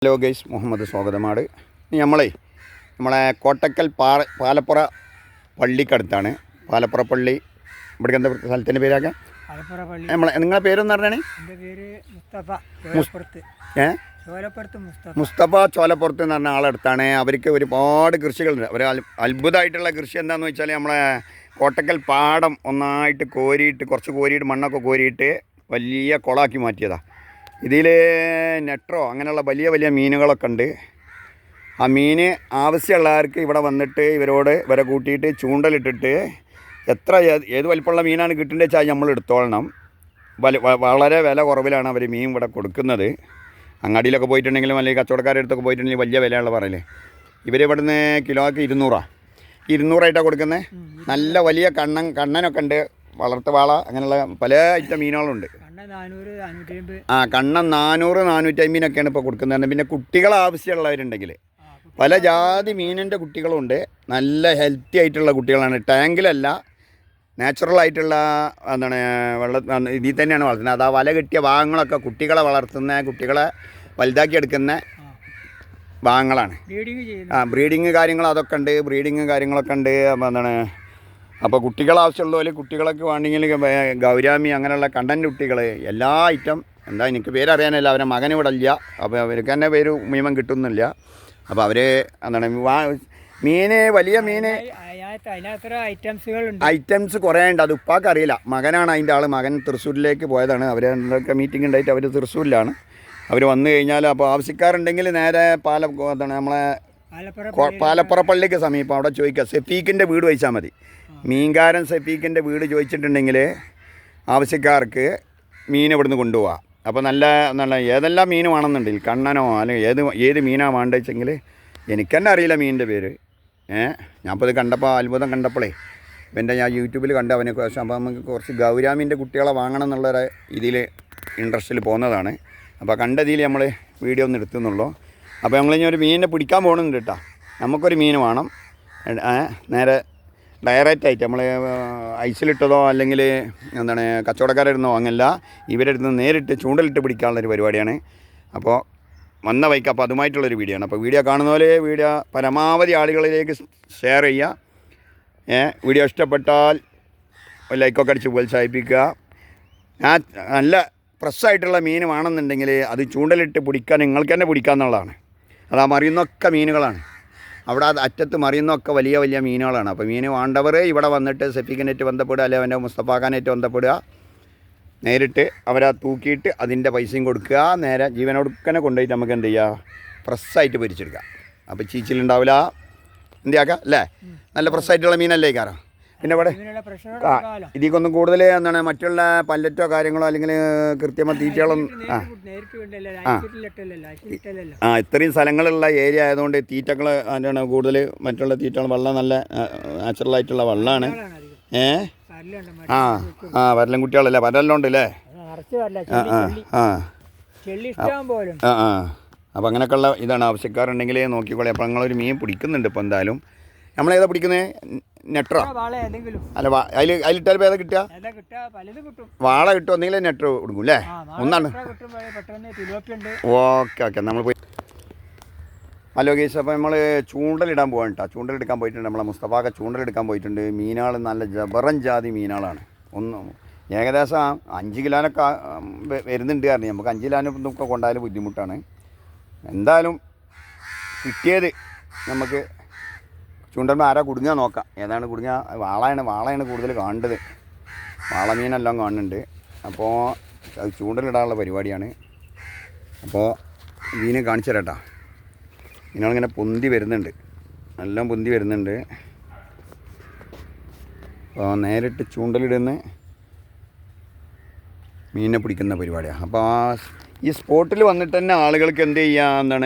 Hello guys, Muhammad സ്വാഗതമാണ്. നമ്മളെ കോട്ടക്കൽ പാലപ്പുറ പള്ളിക്കടുത്താണ്. പാലപ്പുറ പള്ളി ഇവിടെ എന്താ സ്ഥലത്തിൻ്റെ പേരാക്കാം നിങ്ങളെ പേരെന്ന് പറഞ്ഞാണ്? മുസ്തഫ ചോലപ്പുറത്ത് എന്ന് പറഞ്ഞ ആളടുത്താണ്. അവർക്ക് ഒരുപാട് കൃഷികളുണ്ട്. ഒരു അത്ഭുതമായിട്ടുള്ള കൃഷി എന്താണെന്ന് വെച്ചാൽ നമ്മളെ കോട്ടക്കൽ പാടം ഒന്നായിട്ട് കുറച്ച് കോരിയിട്ട് മണ്ണൊക്കെ കോരിയിട്ട് വലിയ കുളമാക്കി മാറ്റിയതാണ്. ഇതിൽ നെട്രോ അങ്ങനെയുള്ള വലിയ വലിയ മീനുകളൊക്കെ ഉണ്ട്. ആ മീൻ ആവശ്യമുള്ളവർക്ക് ഇവിടെ വന്നിട്ട് ഇവരെ കൂട്ടിയിട്ട് ചൂണ്ടലിട്ടിട്ട് ഏത് വലിപ്പമുള്ള മീനാണ് കിട്ടേണ്ടത് വെച്ചാൽ നമ്മൾ എടുത്തോളണം. വളരെ വില കുറവിലാണ് അവർ മീൻ ഇവിടെ കൊടുക്കുന്നത്. അങ്ങാടിയിലൊക്കെ പോയിട്ടുണ്ടെങ്കിലും അല്ലെങ്കിൽ കച്ചവടക്കാരുടെ അടുത്തൊക്കെ പോയിട്ടുണ്ടെങ്കിൽ വലിയ വിലയുള്ള പറയല്ലേ. ഇവരിവിടുന്ന് കിലോയ്ക്ക് 200 കൊടുക്കുന്നത്. നല്ല വലിയ കണ്ണനൊക്കെ ഉണ്ട്, വളർത്തുവാള അങ്ങനെയുള്ള പല ഐറ്റം മീനുകളുണ്ട്. കണ്ണൻ 400-450 ഇപ്പോൾ കൊടുക്കുന്നത്. പിന്നെ കുട്ടികൾ ആവശ്യമുള്ളവരുണ്ടെങ്കിൽ പല ജാതി മീനിൻ്റെ കുട്ടികളുണ്ട്. നല്ല ഹെൽത്തി ആയിട്ടുള്ള കുട്ടികളാണ്. ടാങ്കിലല്ല, നാച്ചുറലായിട്ടുള്ള ഇതിൽ തന്നെയാണ് വളർത്തുന്നത്. അത് ആ വല കിട്ടിയ ഭാഗങ്ങളൊക്കെ കുട്ടികളെ വലുതാക്കി എടുക്കുന്ന ഭാഗങ്ങളാണ്. ബ്രീഡിങ് കാര്യങ്ങളൊക്കെ ഉണ്ട്. അപ്പോൾ കുട്ടികൾ ആവശ്യമുള്ളതുപോലെ കുട്ടികളൊക്കെ വേണമെങ്കിൽ ഗൗരാമി അങ്ങനെയുള്ള കണ്ടൻറ്റ് കുട്ടികൾ എല്ലാ ഐറ്റം എനിക്ക് പേരറിയാനല്ല. അവരെ മകൻ ഇവിടെ ഇല്ല. അപ്പോൾ അവർക്ക് തന്നെ പേര് മുഴുവൻ കിട്ടുന്നില്ല. അപ്പോൾ അവർ മീൻ വലിയ മീൻ ഐറ്റംസ് കുറേ ഉണ്ട്. അത് ഉപ്പാക്ക് അറിയില്ല. മകനാണ് അതിൻ്റെ ആൾ. മകൻ തൃശ്ശൂരിലേക്ക് പോയതാണ്. അവരൊക്കെ മീറ്റിംഗ് ഉണ്ടായിട്ട് അവർ തൃശ്ശൂരിലാണ്. അവർ വന്നു കഴിഞ്ഞാൽ അപ്പോൾ ആവശ്യക്കാരുണ്ടെങ്കിൽ നേരെ നമ്മളെ പാലപ്പുറ പള്ളിക്ക് സമീപം അവിടെ ചോദിക്കുക. സെഫീക്കിൻ്റെ വീട് ചോദിച്ചാൽ മതി. മീൻകാരൻ സെഫീക്കിൻ്റെ വീട് ചോദിച്ചിട്ടുണ്ടെങ്കിൽ ആവശ്യക്കാർക്ക് മീൻ ഇവിടുന്ന് കൊണ്ടുപോകാം. അപ്പോൾ നല്ല ഏതെല്ലാം മീൻ വേണമെന്നുണ്ടെങ്കിൽ കണ്ണനോ അല്ലെങ്കിൽ ഏത് മീനാണ് വേണ്ടത് വെച്ചെങ്കിൽ എനിക്കെന്നെ അറിയില്ല മീനിൻ്റെ പേര്. ഞാനിപ്പോൾ ഇത് കണ്ടപ്പോൾ അത്ഭുതം കണ്ടപ്പോഴേ ഞാൻ യൂട്യൂബിൽ കണ്ട് അവനെ കുറിച്ച്. അപ്പോൾ നമുക്ക് കുറച്ച് ഗൗരാമീൻ്റെ കുട്ടികളെ വാങ്ങണം എന്നുള്ളൊരു ഇതിൽ ഇൻട്രസ്റ്റിൽ പോകുന്നതാണ്. അപ്പോൾ കണ്ടതിൽ നമ്മൾ വീഡിയോ ഒന്ന് എടുത്തുന്നുള്ളൂ. അപ്പോൾ നമ്മളിനി ഒരു മീനിനെ പിടിക്കാൻ പോകുന്നുണ്ട് കേട്ടോ. നമുക്കൊരു മീൻ വേണം. നേരെ ഡയറക്റ്റായിട്ട് നമ്മൾ ഐസിലിട്ടതോ അല്ലെങ്കിൽ കച്ചവടക്കാരിരുന്നോ അങ്ങനല്ല, ഇവരെടുത്ത് നേരിട്ട് ചൂണ്ടലിട്ട് പിടിക്കാനുള്ളൊരു പരിപാടിയാണ്. അപ്പോൾ വന്ന വൈക്ക് അപ്പോൾ അതുമായിട്ടുള്ളൊരു വീഡിയോ ആണ്. അപ്പോൾ വീഡിയോ കാണുന്ന പോലെ വീഡിയോ പരമാവധി ആളുകളിലേക്ക് ഷെയർ ചെയ്യുക. വീഡിയോ ഇഷ്ടപ്പെട്ടാൽ ലൈക്കൊക്കെ അടിച്ച് പ്രോത്സാഹിപ്പിക്കുക. നല്ല ഫ്രഷായിട്ടുള്ള മീൻ വേണമെന്നുണ്ടെങ്കിൽ അത് ചൂണ്ടലിട്ട് പിടിക്കാൻ നിങ്ങൾക്ക് തന്നെ പിടിക്കാമെന്നുള്ളതാണ്. അത് ആ മറിയുന്നൊക്കെ മീനുകളാണ്. അവിടെ അറ്റത്ത് മറിയുന്നൊക്കെ വലിയ വലിയ മീനുകളാണ്. അപ്പോൾ മീൻ വേണ്ടവർ ഇവിടെ വന്നിട്ട് സെഫിക്കിനായിട്ട് ബന്ധപ്പെടുക, അല്ലെങ്കിൽ അവൻ്റെ മുസ്തഫാഖാനായിട്ട് ബന്ധപ്പെടുക. നേരിട്ട് അവരെ തൂക്കിയിട്ട് അതിൻ്റെ പൈസയും കൊടുക്കുക. നേരെ ജീവനോടുക്കനെ കൊണ്ടുപോയിട്ട് നമുക്ക് എന്ത് ചെയ്യുക, ഫ്രഷായിട്ട് പൊരിച്ചെടുക്കുക. അപ്പോൾ ചീച്ചിലുണ്ടാവില്ല. എന്തിയാക്കുക അല്ലേ? നല്ല ഫ്രഷായിട്ടുള്ള മീനല്ലേ കാരണം. പിന്നെ ഇവിടെ ഇതിക്കൊന്നും കൂടുതൽ മറ്റുള്ള പല്ലറ്റോ കാര്യങ്ങളോ അല്ലെങ്കിൽ കൃത്യമായ തീറ്റകളൊന്നും ഇത്രയും സ്ഥലങ്ങളുള്ള ഏരിയ ആയതുകൊണ്ട് തീറ്റകൾ കൂടുതൽ മറ്റുള്ള തീറ്റകൾ വെള്ളം നല്ല നാച്ചുറലായിട്ടുള്ള വെള്ളമാണ്. വരലും കുട്ടികളല്ലേ, വരലെല്ലാം ഉണ്ടല്ലേ. അപ്പോൾ അങ്ങനെയൊക്കെയുള്ള ഇതാണ്. ആവശ്യക്കാരുണ്ടെങ്കിൽ നോക്കിക്കോളെ. അപ്പോൾ നിങ്ങളൊരു മീൻ പിടിക്കുന്നുണ്ട്. ഇപ്പോൾ എന്തായാലും നമ്മളേതാ പിടിക്കുന്നത്? നെട്രോ അല്ല, അതിലിട്ടാൽ ഏതാ കിട്ടുക? വാള കിട്ടും, എന്തെങ്കിലും നെട്രോ കൊടുക്കും അല്ലേ? ഒന്നാണ്. ഓക്കെ നമ്മൾ പോയി. ഹലോ ഗൈസ്, അപ്പോൾ നമ്മൾ ചൂണ്ടലിടാൻ പോകാൻ കേട്ടോ. ചൂണ്ടലെടുക്കാൻ പോയിട്ടുണ്ട്. നമ്മളെ മുസ്തഫാക്ക ചൂണ്ടലെടുക്കാൻ പോയിട്ടുണ്ട്. മീനുകൾ നല്ല ജബറൻ ജാതി മീനുകളാണ്. ഏകദേശം 5 കിലോനൊക്കെ വരുന്നുണ്ട്. കാരണം നമുക്ക് 5 കിലോനൊക്കെ കൊണ്ടായാലും ബുദ്ധിമുട്ടാണ്. എന്തായാലും കിട്ടിയത് നമുക്ക് ചൂണ്ടലിൽ ആരാ കുടുങ്ങുക നോക്കാം. ഏതാണ് കുടുങ്ങുക? വാളയാണ് കൂടുതൽ കാണേണ്ടത്. വാളമീനെല്ലാം കാണുന്നുണ്ട്. അപ്പോൾ അത് ചൂണ്ടലിടാനുള്ള പരിപാടിയാണ്. അപ്പോൾ മീനെ കാണിച്ചു തരാം കേട്ടോ. മീനുകളിങ്ങനെ പൊന്തി വരുന്നുണ്ട്, എല്ലാം പൊന്തി വരുന്നുണ്ട്. അപ്പോൾ നേരിട്ട് ചൂണ്ടലിടുന്ന മീനിനെ പിടിക്കുന്ന പരിപാടിയാണ്. അപ്പോൾ ഈ സ്പോട്ടിൽ വന്നിട്ട് തന്നെ ആളുകൾക്ക് എന്ത് ചെയ്യുക,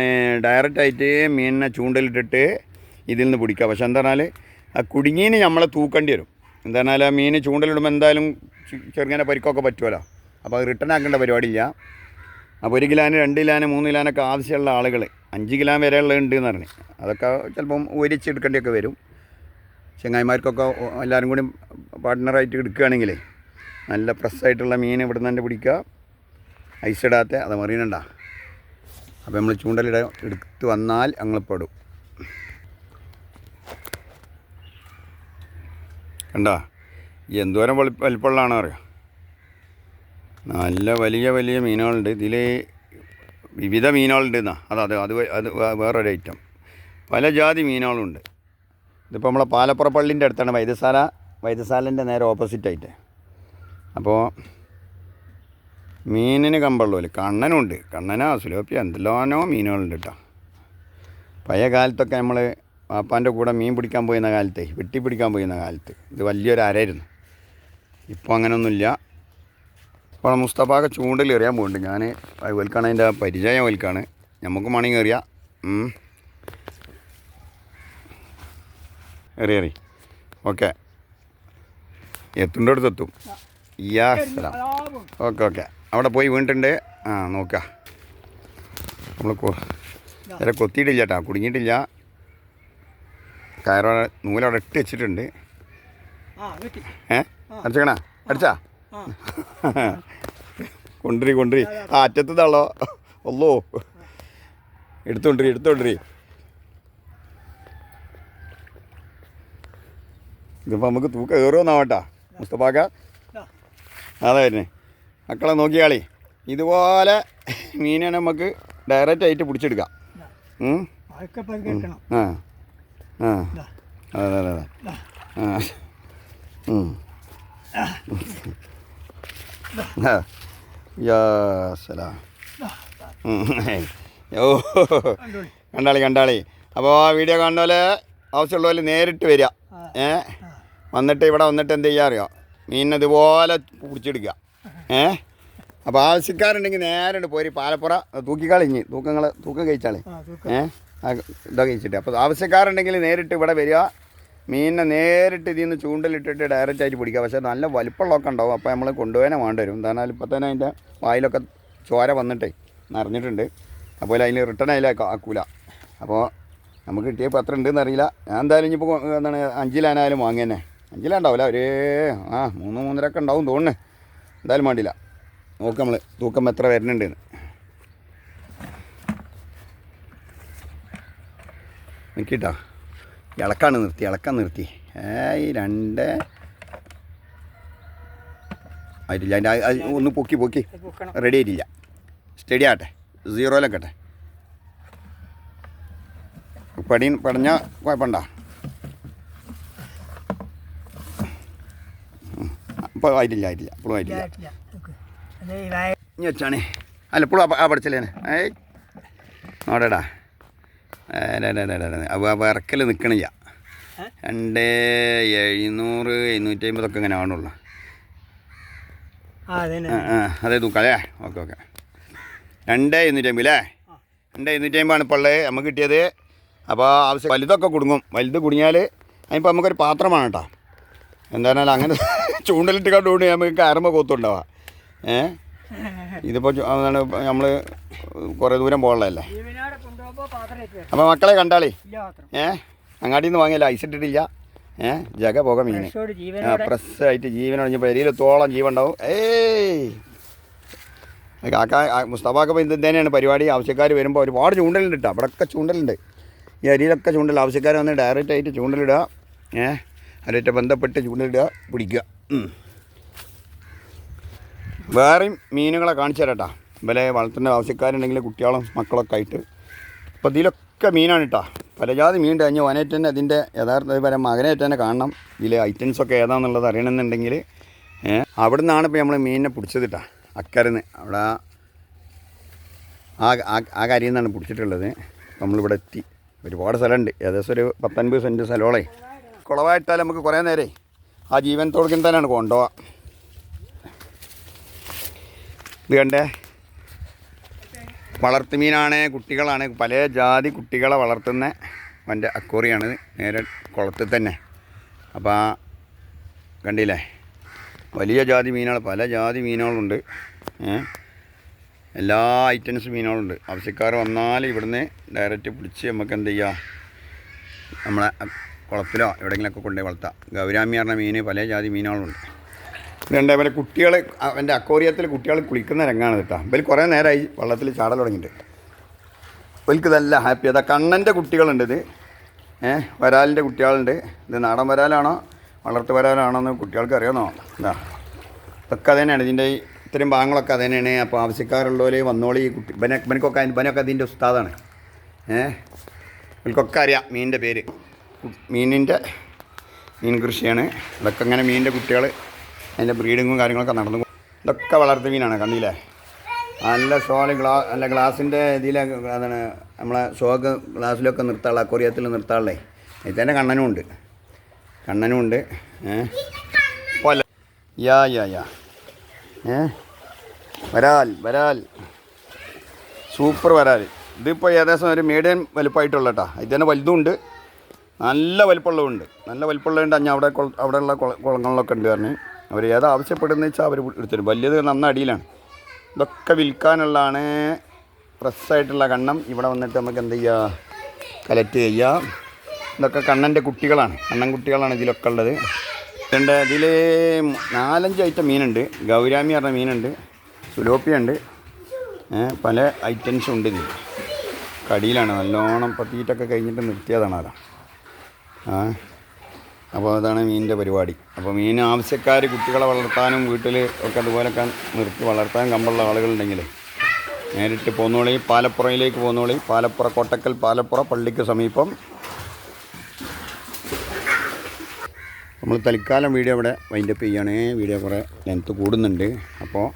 ഡയറക്റ്റായിട്ട് മീനിനെ ചൂണ്ടലിട്ടിട്ട് ഇതിൽ നിന്ന് പിടിക്കുക. പക്ഷെ എന്താ പറഞ്ഞാൽ ആ കുടുങ്ങീന് നമ്മളെ തൂക്കേണ്ടി വരും. എന്താ പറഞ്ഞാൽ ആ മീൻ ചൂണ്ടലിടുമ്പോൾ എന്തായാലും ചെറുങ്ങനെ പരിക്കൊക്കെ പറ്റുമല്ലോ. അപ്പോൾ അത് റിട്ടേൺ ആക്കേണ്ട പരിപാടിയില്ല. അപ്പോൾ 1 കിലോന് 2 കിലോന് 3 കിലോനൊക്കെ ആവശ്യമുള്ള ആളുകൾ 5 കിലോ വരെ ഉള്ളത് എന്ന് പറഞ്ഞ് അതൊക്കെ ചിലപ്പം ഒരിച്ചെടുക്കേണ്ടിയൊക്കെ വരും. ചങ്ങായിമാർക്കൊക്കെ എല്ലാവരും കൂടി പാർട്ട്ണറായിട്ട് എടുക്കുകയാണെങ്കിൽ നല്ല ഫ്രഷായിട്ടുള്ള മീൻ ഇവിടെ നിന്ന് തന്നെ പിടിക്കുക. ഐസിടാത്ത അത് മറിയണണ്ട. അപ്പോൾ നമ്മൾ എടുത്ത് വന്നാൽ ഞങ്ങൾ പെടും. കണ്ടോ എന്തോരം വലിപ്പമുള്ളതാണോ അറിയാം. നല്ല വലിയ വലിയ മീനുകളുണ്ട്. ഇതിൽ വിവിധ മീനുകളുണ്ട് എന്നാ അത് വേറൊരു ഐറ്റം. പല ജാതി മീനുകളുണ്ട്. ഇതിപ്പോൾ നമ്മളെ പാലപ്പുറ പള്ളിൻ്റെ അടുത്താണ് വൈദ്യശാലൻ്റെ നേരെ ഓപ്പോസിറ്റായിട്ട്. അപ്പോൾ മീനിന് കമ്പുള്ളൂല്ലേ. കണ്ണനുണ്ട്. കണ്ണനാ സുലോപ്പിയ എന്തെല്ലാനോ മീനുകളുണ്ട് കേട്ടോ. പഴയ കാലത്തൊക്കെ നമ്മൾ പാപ്പാൻ്റെ കൂടെ മീൻ പിടിക്കാൻ പോയിരുന്ന കാലത്തെ വെട്ടിപ്പിടിക്കാൻ പോയിരുന്ന കാലത്ത് ഇത് വലിയൊരു അരയായിരുന്നു. ഇപ്പോൾ അങ്ങനെയൊന്നുമില്ല. ഇപ്പോൾ മുസ്തഫാക്ക് ചൂണ്ടൽ എറിയാൻ പോകുന്നുണ്ട്. ഞാൻ വൽക്കാണ് അതിൻ്റെ പരിചയം വൽക്കാണ്. നമുക്ക് മണിങ് എറിയാം. എറി ഓക്കെ. എത്തുണ്ടടുത്തെത്തും. ഓക്കെ അവിടെ പോയി വീണിട്ടുണ്ട്. നോക്കാം. നമ്മൾ വേറെ കൊത്തിയിട്ടില്ല കേട്ടോ, കുടുങ്ങിയിട്ടില്ല. കയറോടെ നൂലവിടെ ഇട്ട് വെച്ചിട്ടുണ്ട്. അടിച്ചേക്കണ അടിച്ചാ കൊണ്ടുവരി അറ്റത്ത് തള്ളോ ഒല്ലോ എടുത്തോണ്ടിരി. ഇതിപ്പോൾ നമുക്ക് തൂക്കം കയറുമെന്നാവട്ടാ മുസ്തഫാക്ക. അതായിരുന്നേ മക്കളെ നോക്കിയാളി. ഇതുപോലെ മീനെ നമുക്ക് ഡയറക്റ്റ് ആയിട്ട് പിടിച്ചെടുക്കാം. അതെ കണ്ടാളി. അപ്പോൾ ആ വീഡിയോ കാണുന്ന പോലെ ആവശ്യമുള്ള പോലെ നേരിട്ട് വരിക. വന്നിട്ട് ഇവിടെ വന്നിട്ട് എന്ത് ചെയ്യുക അറിയോ, മീനിനെ ഇതുപോലെ പിടിച്ചെടുക്കുക. അപ്പോൾ ആവശ്യക്കാരുണ്ടെങ്കിൽ നേരിട്ട് പോയി പാലപ്പുറ തൂക്കിക്കളിഞ്ഞ് തൂക്കം കഴിച്ചാളി. ഇതൊക്കെ കഴിച്ചിട്ട് അപ്പോൾ ആവശ്യക്കാരുണ്ടെങ്കിൽ നേരിട്ട് ഇവിടെ വരിക. മീനിനെ നേരിട്ട് ഇതിൽ നിന്ന് ചൂണ്ടലിട്ടിട്ട് ഡയറക്റ്റായിട്ട് പിടിക്കുക. പക്ഷേ നല്ല വലിപ്പമുള്ളതൊക്കെ ഉണ്ടാവും. അപ്പോൾ നമ്മൾ കൊണ്ടുപോകാനേ വേണ്ടി വരും. എന്തായാലും ഇപ്പോൾ തന്നെ അതിൻ്റെ വായിലൊക്കെ ചോര വന്നിട്ടേ നിറഞ്ഞിട്ടുണ്ട്. അപ്പോൾ അതിന് റിട്ടേൺ അതിലേക്ക് ആക്കൂല. അപ്പോൾ നമുക്ക് കിട്ടിയപ്പോൾ എത്ര ഉണ്ടെന്ന് അറിയില്ല. ഞാൻ എന്തായാലും ഇനിയിപ്പോൾ എന്താണ് 5 കിലോനായാലും വാങ്ങിയെന്നെ. 5 കിലോ ഉണ്ടാവില്ല, ഒരു 3-3.5 ഉണ്ടാവും തോന്നുന്നു. എന്തായാലും വേണ്ടില്ല. നോക്കാം നമ്മൾ തൂക്കം എത്ര വരുന്നുണ്ടെന്ന്. നിൽക്കിട്ടാ ഇളക്കാൻ നിർത്തി 2 ആയിട്ടില്ല. അതിൻ്റെ ഒന്ന് പൊക്കി റെഡി ആയിട്ടില്ല. സ്റ്റഡി ആട്ടെ, 0-യിലൊക്കെ പടഞ്ഞ കുഴപ്പമുണ്ടോ? ഇപ്പോൾ ആയിട്ടില്ല ഇപ്പോഴും ആയിട്ടില്ല. ഇനി വെച്ചാണ് അല്ല ഇപ്പോഴും പഠിച്ചല്ലേനെ. നോടെടാ വിറക്കൽ നിൽക്കണില്ല. 2,700 750 ഇങ്ങനെ ആവണുള്ളൂ. അതേ തൂക്കാം അല്ലേ? ഓക്കെ 2,250 അല്ലേ? 2,250 ഇപ്പോൾ ഉള്ളത് നമുക്ക് കിട്ടിയത്. അപ്പോൾ ആവശ്യം വലുതൊക്കെ കുടുങ്ങും. വലുത് കുടുങ്ങിയാൽ അതിപ്പോൾ നമുക്കൊരു പാത്രമാണ് കേട്ടോ. എന്തായാലും അങ്ങനെ ചൂണ്ടലിട്ട് കണ്ടുകൊണ്ട് നമുക്ക് കയറുമ്പോൾ കൊത്തുണ്ടാവാം. ഇതിപ്പോൾ നമ്മൾ കുറേ ദൂരം പോകണല്ലേ. അപ്പോൾ മക്കളെ കണ്ടാളി. അങ്ങാടിയിൽ നിന്ന് വാങ്ങിയല്ല, ഐസ് ഇട്ടിട്ടില്ല. ജഗ പോക മീൻ ഫ്രഷായിട്ട് ജീവനൊഴിഞ്ഞപ്പോൾ എരിയിലെത്തോളം ജീവൻ ഉണ്ടാവും. കാക്ക മുസ്തഫാക്കപ്പോൾ ഇത് തന്നെയാണ് പരിപാടി. ആവശ്യക്കാർ വരുമ്പോൾ ഒരുപാട് ചൂണ്ടലുണ്ട് കേട്ടോ. അവിടെയൊക്കെ ചൂണ്ടലുണ്ട്. ഈ അരിയിലൊക്കെ ചൂണ്ടൽ. ആവശ്യക്കാർ വന്ന് ഡയറക്റ്റായിട്ട് ചൂണ്ടലിടുക. അവരായിട്ട് ബന്ധപ്പെട്ട് ചൂണ്ടലിടുക, പിടിക്കുക. വേറെയും മീനുകളെ കാണിച്ചു തരാം. ഇവരെ വളർത്തുന്ന ആവശ്യക്കാരുണ്ടെങ്കിൽ കുട്ടികളും മക്കളൊക്കെ ആയിട്ട്. അപ്പോൾ ഇതിലൊക്കെ മീനാണ് കേട്ടോ. പലജാതി മീൻ കഴിഞ്ഞ് വനേറ്റ് തന്നെ അതിൻ്റെ യഥാർത്ഥ വരെ മകനായിട്ട് തന്നെ കാണണം. ഇതിലെ ഐറ്റംസൊക്കെ ഏതാണെന്നുള്ളത് അറിയണമെന്നുണ്ടെങ്കിൽ അവിടെ നിന്നാണ് ഇപ്പോൾ നമ്മൾ മീനിനെ പിടിച്ചത് കേട്ടോ. അക്കരന്ന് അവിടെ ആ കരിയിൽ നിന്നാണ് പിടിച്ചിട്ടുള്ളത്. നമ്മളിവിടെ എത്തി. ഒരുപാട് സ്ഥലമുണ്ട്. ഏകദേശം ഒരു 10-50 സെൻറ്റ് സ്ഥലമോളേ. കുളവായിട്ടാൽ നമുക്ക് കുറേ നേരെ ആ ജീവനത്തോടൊക്കെ തന്നെയാണ് കൊണ്ടുപോവുക. ഇത് കണ്ടേ, വളർത്തു മീനാണ്, കുട്ടികളാണ്. പല ജാതി കുട്ടികളെ വളർത്തുന്ന എൻ്റെ അക്വേറിയാണ് നേരെ കുളത്തിൽ തന്നെ. അപ്പോൾ കണ്ടില്ലേ, വലിയ ജാതി മീനുകൾ, പല ജാതി മീനുകളുണ്ട്. എല്ലാ ഐറ്റംസ് മീനുകളുണ്ട്. ആവശ്യക്കാർ വന്നാൽ ഇവിടുന്ന് ഡയറക്റ്റ് പിടിച്ച് നമുക്ക് എന്ത് ചെയ്യുക, നമ്മളെ കുളത്തിലോ എവിടെയെങ്കിലുമൊക്കെ കൊണ്ടുപോയി വളർത്താം. ഗൗരാമി പറഞ്ഞ മീൻ, പല ജാതി മീനുകളുണ്ട്. ഇതുണ്ട് അവരെ കുട്ടികൾ, എൻ്റെ അക്വേറിയത്തിൽ കുട്ടികൾ കുളിക്കുന്ന രംഗമാണ് കേട്ടോ. ഇവർ കുറേ നേരമായി വെള്ളത്തിൽ ചാടൽ തുടങ്ങിയിട്ട്. ഓൽക്ക് നല്ല ഹാപ്പി. അതാ കണ്ണൻ്റെ കുട്ടികളുണ്ട് ഇത്. വരാലിൻ്റെ കുട്ടികളുണ്ട്. ഇത് നാടൻ വരാലാണോ വളർത്ത് വരാലാണോ എന്ന് കുട്ടികൾക്ക് അറിയാമെന്നോ. ഇതാ ഇതൊക്കെ അത് തന്നെയാണ് ഇതിൻ്റെ ഇത്രയും ഭാഗങ്ങളൊക്കെ അത് തന്നെയാണ്. അപ്പോൾ ആവശ്യക്കാരുള്ളവർ വന്നോളി. ഈ കുട്ടി ഇവനൊക്കെ അതിൻ്റെ ഉസ്താദാണ്. ഇവർക്കൊക്കെ അറിയാം മീനിൻ്റെ പേര്. മീൻ കൃഷിയാണ്. ഇതൊക്കെ ഇങ്ങനെ മീനിൻ്റെ കുട്ടികൾ അതിൻ്റെ ബ്രീഡിങ്ങും കാര്യങ്ങളൊക്കെ നടന്നു. ഇതൊക്കെ വളർത്ത് മീനാണ്. കണ്ടില്ലേ നല്ല നല്ല ഗ്ലാസിൻ്റെ ഇതിലെ അതാണ് നമ്മളെ ഷോക്ക് ഗ്ലാസ്സിലൊക്കെ നിർത്താനുള്ള അക്വേറിയത്തിൽ നിർത്താനുള്ളേ. അതിൽ തന്നെ കണ്ണനും ഉണ്ട്. പോലെ യാ വരാൽ സൂപ്പർ വരാൽ. ഇതിപ്പോൾ ഏകദേശം ഒരു മീഡിയം വലുപ്പമായിട്ടുള്ള കേട്ടോ. ഇത് തന്നെ വലുതുമുണ്ട്, നല്ല വലുപ്പമുള്ളതുണ്ട്. നല്ല വലുപ്പമുള്ളതുണ്ട്. അവിടെയുള്ള കുളങ്ങളിലൊക്കെ ഉണ്ട് പറഞ്ഞ് അവർ ഏതാ ആവശ്യപ്പെടുന്നത് വെച്ചാൽ അവർ എടുത്തരും. വലിയത് നന്ന അടിയിലാണ്. ഇതൊക്കെ വിൽക്കാനുള്ളതാണ്. ഫ്രഷായിട്ടുള്ള കണ്ണം ഇവിടെ വന്നിട്ട് നമുക്ക് എന്ത് ചെയ്യുക, കളക്ട് ചെയ്യാം. ഇതൊക്കെ കണ്ണൻ്റെ കുട്ടികളാണ്. കണ്ണൻ കുട്ടികളാണ് ഇതിലൊക്കെ ഉള്ളത്. ഇതിൽ 4-5 ഐറ്റം മീനുണ്ട്. ഗൗരാമി പറഞ്ഞ മീനുണ്ട്, സുലോപ്പിയ ഉണ്ട്, പല ഐറ്റംസും ഉണ്ട്. ഇതിൽ കടിയിലാണ് നല്ലോണം. ഇപ്പോൾ തീറ്റൊക്കെ കഴിഞ്ഞിട്ട് നിർത്തിയതാണ് അതാ. അപ്പോൾ അതാണ് മീനിൻ്റെ പരിപാടി. അപ്പോൾ മീൻ ആവശ്യക്കാർ കുട്ടികളെ വളർത്താനും വീട്ടിൽ ഒക്കെ അതുപോലൊക്കെ നിർത്തി വളർത്താൻ കമ്പുള്ള ആളുകളുണ്ടെങ്കിൽ നേരിട്ട് പോന്നോളി. പാലപ്പുറയിലേക്ക് പോന്നോളി. കോട്ടക്കൽ പാലപ്പുറ പള്ളിക്ക് സമീപം. നമ്മൾ തൽക്കാലം വീഡിയോ ഇവിടെ വൈൻഡപ്പ് ചെയ്യുകയാണ്. വീഡിയോ കുറേ ലെങ്ത്ത് കൂടുന്നുണ്ട്. അപ്പോൾ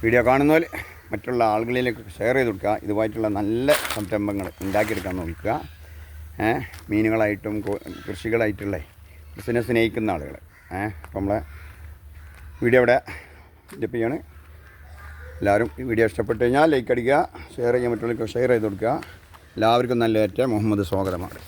വീഡിയോ കാണുന്നവർ മറ്റുള്ള ആളുകളിലേക്ക് ഷെയർ ചെയ്ത് കൊടുക്കുക. ഇതുമായിട്ടുള്ള നല്ല സംരംഭങ്ങൾ ഉണ്ടാക്കിയെടുക്കാൻ നോക്കുക. മീനുകളായിട്ടും കൃഷികളായിട്ടുള്ള ബിസിനസ് സ്നേഹിക്കുന്ന ആളുകൾ. അപ്പോൾ നമ്മളെ വീഡിയോ ഇവിടെ വൈൻഡപ്പ് ചെയ്യാണ്. എല്ലാവരും ഈ വീഡിയോ ഇഷ്ടപ്പെട്ട് കഴിഞ്ഞാൽ ലൈക്ക് അടിക്കുക, ഷെയർ ചെയ്യാൻ മറ്റുള്ളവർക്ക് ഷെയർ ചെയ്ത് കൊടുക്കുക. എല്ലാവർക്കും നല്ല ഏറ്റവും മുഹമ്മദ് സ്വാഗതമാണ്.